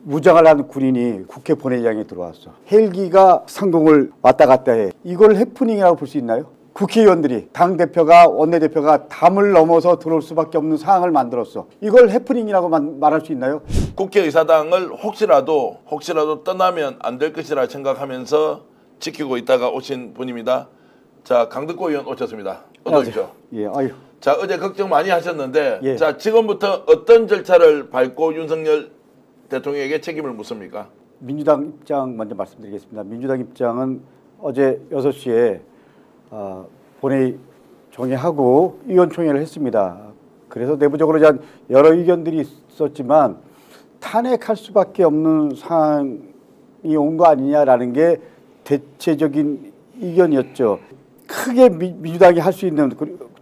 무장을 한 군인이 국회 본회의장에 들어왔어. 헬기가 상공을 왔다 갔다 해. 이걸 해프닝이라고 볼 수 있나요? 국회의원들이 당대표가 원내대표가 담을 넘어서 들어올 수밖에 없는 상황을 만들었어. 이걸 해프닝이라고 말할 수 있나요? 국회의사당을 혹시라도 떠나면 안 될 것이라 생각하면서 지키고 있다가 오신 분입니다. 자, 강덕구 의원 오셨습니다. 어서 오십시오. 예, 아유. 자, 어제 걱정 많이 하셨는데 예. 자, 지금부터 어떤 절차를 밟고 윤석열 대통령에게 책임을 묻습니까? 민주당 입장 먼저 말씀드리겠습니다. 민주당 입장은 어제 6시에 본회의 종회하고 의원총회를 했습니다. 그래서 내부적으로 여러 의견들이 있었지만 탄핵할 수밖에 없는 상황이 온 거 아니냐라는 게 대체적인 의견이었죠. 크게 민주당이 할 수 있는,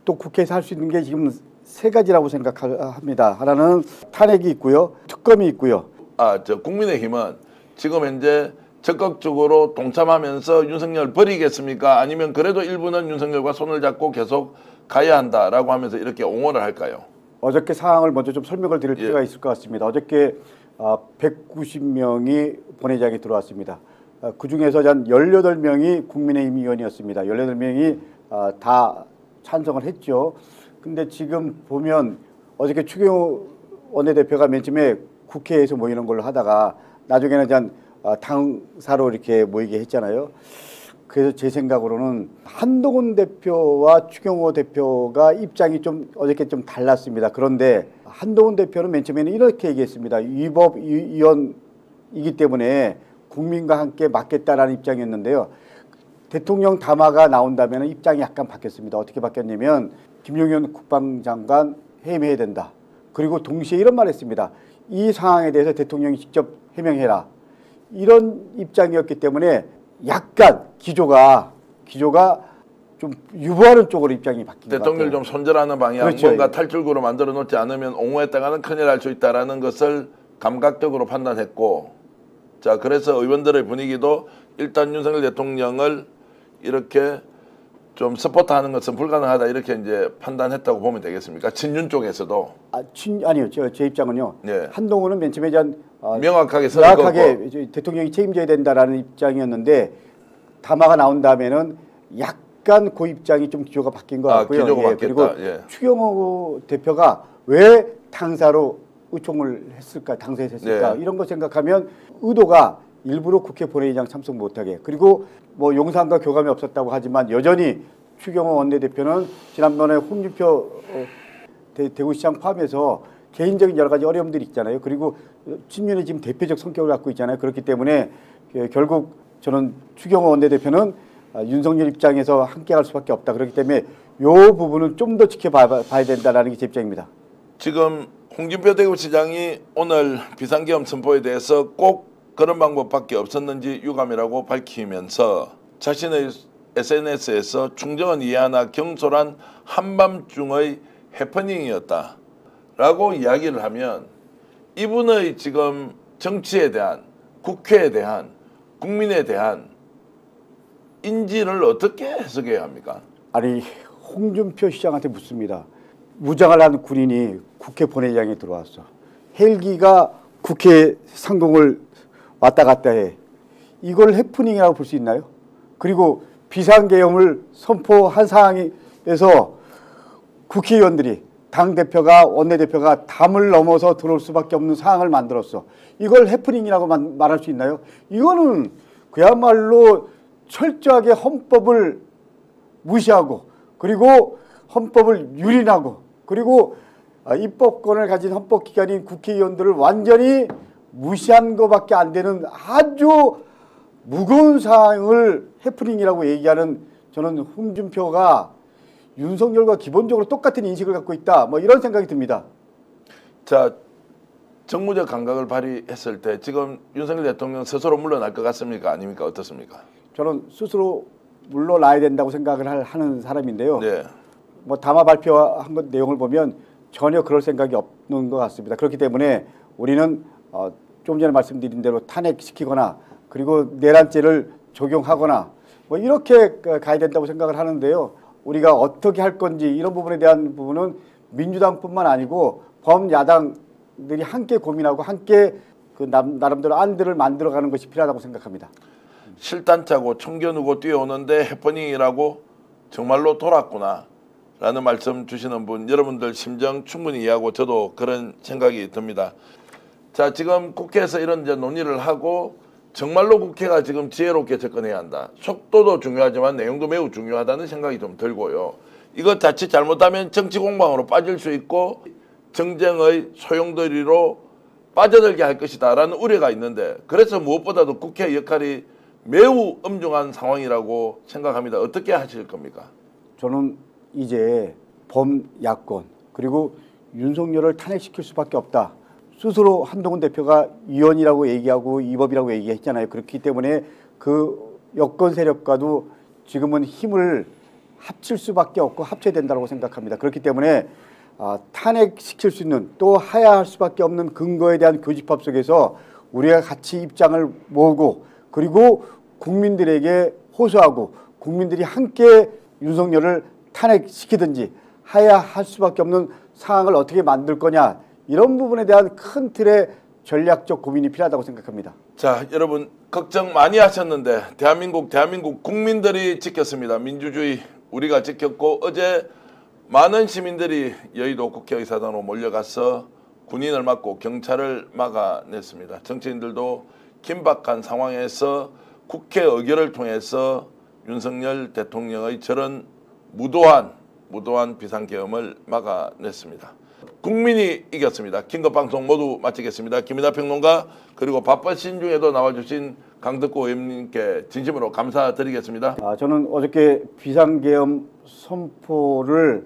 또 국회에서 할 수 있는 게 지금 세 가지라고 생각합니다. 하나는 탄핵이 있고요, 특검이 있고요. 국민의힘은 지금 현재 적극적으로 동참하면서 윤석열 버리겠습니까? 아니면 그래도 일부는 윤석열과 손을 잡고 계속 가야 한다라고 하면서 이렇게 옹호를 할까요? 어저께 상황을 먼저 좀 설명을 드릴 필요가 있을 것 같습니다. 어저께 190명이 본회의장에 들어왔습니다. 그중에서 한 18명이 국민의힘 의원이었습니다. 18명이 다 찬성을 했죠. 근데 지금 보면 어저께 추경호 원내대표가 맨 처음에 국회에서 모이는 걸로 하다가 나중에는 당사로 이렇게 모이게 했잖아요. 그래서 제 생각으로는 한동훈 대표와 추경호 대표가 입장이 어저께 좀 달랐습니다. 그런데 한동훈 대표는 맨 처음에는 이렇게 얘기했습니다. 위법위원이기 때문에 국민과 함께 맡겠다라는 입장이었는데요. 대통령 담화가 나온다면 입장이 약간 바뀌었습니다. 어떻게 바뀌었냐면 김용현 국방장관 해임해야 된다. 그리고 동시에 이런 말을 했습니다. 이 상황에 대해서 대통령이 직접 해명해라. 이런 입장이었기 때문에 약간 기조가 좀 유보하는 쪽으로 입장이 바뀐 것 같아요. 대통령을 좀 손절하는 방향, 그렇죠. 뭔가 탈출구로 만들어 놓지 않으면 옹호했다가는 큰일 날 수 있다는 것을 감각적으로 판단했고, 자, 그래서 의원들의 분위기도 일단 윤석열 대통령을 이렇게 좀 서포트하는 것은 불가능하다 이렇게 이제 판단했다고 보면 되겠습니까? 친윤 쪽에서도. 아니요. 제 입장은요. 네. 한동훈은 맨 처음에 명확하게 대통령이 책임져야 된다라는 입장이었는데 담화가 나온 다음에는 약간 그 입장이 좀 기조가 바뀐 것 같고요. 기조가 바뀌었다. 그리고 예. 추경호 대표가 왜 당사로 의총을 했을까, 당사에서 했을까, 네. 이런 거 생각하면 의도가 일부러 국회 본회의장 참석 못하게, 그리고 뭐 용산과 교감이 없었다고 하지만 여전히 추경호 원내대표는 지난번에 홍준표 대구시장 포함해서 개인적인 여러 가지 어려움들이 있잖아요. 그리고 친윤의 지금 대표적 성격을 갖고 있잖아요. 그렇기 때문에 결국 저는 추경호 원내대표는 윤석열 입장에서 함께 갈 수밖에 없다. 그렇기 때문에 이 부분은 좀 더 지켜봐야 된다는 게 제 입장입니다. 지금 홍준표 대구시장이 오늘 비상계엄 선포에 대해서 꼭 그런 방법밖에 없었는지 유감이라고 밝히면서 자신의 SNS에서 충정은 이해하나 경솔한 한밤중의 해퍼닝이었다라고 이야기를 하면 이분의 지금 정치에 대한, 국회에 대한, 국민에 대한 인지를 어떻게 해석해야 합니까? 아니, 홍준표 시장한테 묻습니다. 무장을 한 군인이 국회 본회의장에 들어왔어. 헬기가 국회 상공을 왔다 갔다 해. 이걸 해프닝이라고 볼 수 있나요? 그리고 비상계엄을 선포한 상황에서 국회의원들이 당대표가 원내대표가 담을 넘어서 들어올 수밖에 없는 상황을 만들었어. 이걸 해프닝이라고 말할 수 있나요? 이거는 그야말로 철저하게 헌법을 무시하고, 그리고 헌법을 유린하고, 그리고 입법권을 가진 헌법기관인 국회의원들을 완전히 무시한 것밖에 안 되는 아주 무거운 사항을 해프닝이라고 얘기하는, 저는 홍준표가 윤석열과 기본적으로 똑같은 인식을 갖고 있다, 뭐 이런 생각이 듭니다. 자, 정무적 감각을 발휘했을 때 지금 윤석열 대통령 스스로 물러날 것 같습니까? 아닙니까? 어떻습니까? 저는 스스로 물러나야 된다고 생각을 하는 사람인데요. 네. 뭐 담화 발표한 것 내용을 보면 전혀 그럴 생각이 없는 것 같습니다. 그렇기 때문에 우리는 좀 전에 말씀드린 대로 탄핵시키거나 그리고 내란죄를 적용하거나 뭐 이렇게 가야 된다고 생각을 하는데요. 우리가 어떻게 할 건지 이런 부분에 대한 부분은 민주당뿐만 아니고 범야당들이 함께 고민하고 함께 나름대로 안들을 만들어가는 것이 필요하다고 생각합니다. 실단 짜고 청겨누고 뛰어오는데 해퍼닝이라고 정말로 돌았구나 라는 말씀 주시는 분, 여러분들 심정 충분히 이해하고 저도 그런 생각이 듭니다. 자, 지금 국회에서 이런 이제 논의를 하고 정말로 국회가 지금 지혜롭게 접근해야 한다. 속도도 중요하지만 내용도 매우 중요하다는 생각이 좀 들고요. 이거 자칫 잘못하면 정치 공방으로 빠질 수 있고 정쟁의 소용돌이로 빠져들게 할 것이다 라는 우려가 있는데, 그래서 무엇보다도 국회 역할이 매우 엄중한 상황이라고 생각합니다. 어떻게 하실 겁니까? 저는 이제 범야권 그리고 윤석열을 탄핵시킬 수밖에 없다. 스스로 한동훈 대표가 위헌이라고 얘기하고 위법이라고 얘기했잖아요. 그렇기 때문에 그 여권 세력과도 지금은 힘을 합칠 수밖에 없고 합쳐야 된다고 생각합니다. 그렇기 때문에 탄핵시킬 수 있는 또 하야할 수밖에 없는 근거에 대한 교집합 속에서 우리가 같이 입장을 모으고 그리고 국민들에게 호소하고 국민들이 함께 윤석열을 탄핵시키든지 하야할 수밖에 없는 상황을 어떻게 만들 거냐, 이런 부분에 대한 큰 틀의 전략적 고민이 필요하다고 생각합니다. 자, 여러분 걱정 많이 하셨는데 대한민국 국민들이 지켰습니다. 민주주의 우리가 지켰고, 어제 많은 시민들이 여의도 국회의사당으로 몰려가서 군인을 막고 경찰을 막아냈습니다. 정치인들도 긴박한 상황에서 국회 의결을 통해서 윤석열 대통령의 저런 무도한 비상계엄을 막아냈습니다. 국민이 이겼습니다. 긴급방송 모두 마치겠습니다. 김민하 평론가 그리고 바쁘신 중에도 나와주신 강덕구 의원님께 진심으로 감사드리겠습니다. 저는 어저께 비상계엄 선포를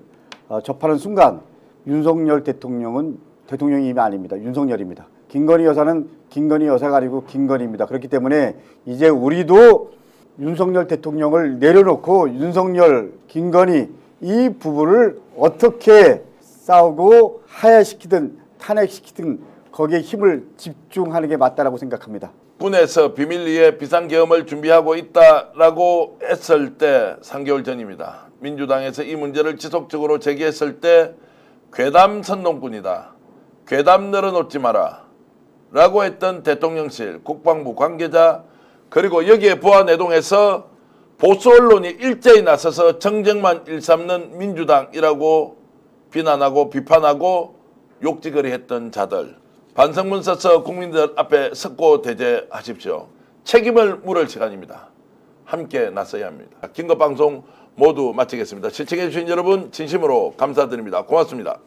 접하는 순간 윤석열 대통령은 대통령이 이미 아닙니다. 윤석열입니다. 김건희 여사는 김건희 여사가 아니고 김건희입니다. 그렇기 때문에 이제 우리도 윤석열 대통령을 내려놓고 윤석열, 김건희 이 부부를 어떻게 싸우고 하야시키든 탄핵시키든 거기에 힘을 집중하는 게 맞다라고 생각합니다. 군에서 비밀리에 비상계엄을 준비하고 있다라고 했을 때 3개월 전입니다. 민주당에서 이 문제를 지속적으로 제기했을 때 괴담 선동꾼이다, 괴담 늘어놓지 마라 라고 했던 대통령실, 국방부 관계자, 그리고 여기에 부하내동해서 보수 언론이 일제히 나서서 정쟁만 일삼는 민주당이라고 비난하고 비판하고 욕지거리 했던 자들, 반성문 써서 국민들 앞에 석고 대제하십시오. 책임을 물을 시간입니다. 함께 나서야 합니다. 긴급방송 모두 마치겠습니다. 시청해주신 여러분 진심으로 감사드립니다. 고맙습니다.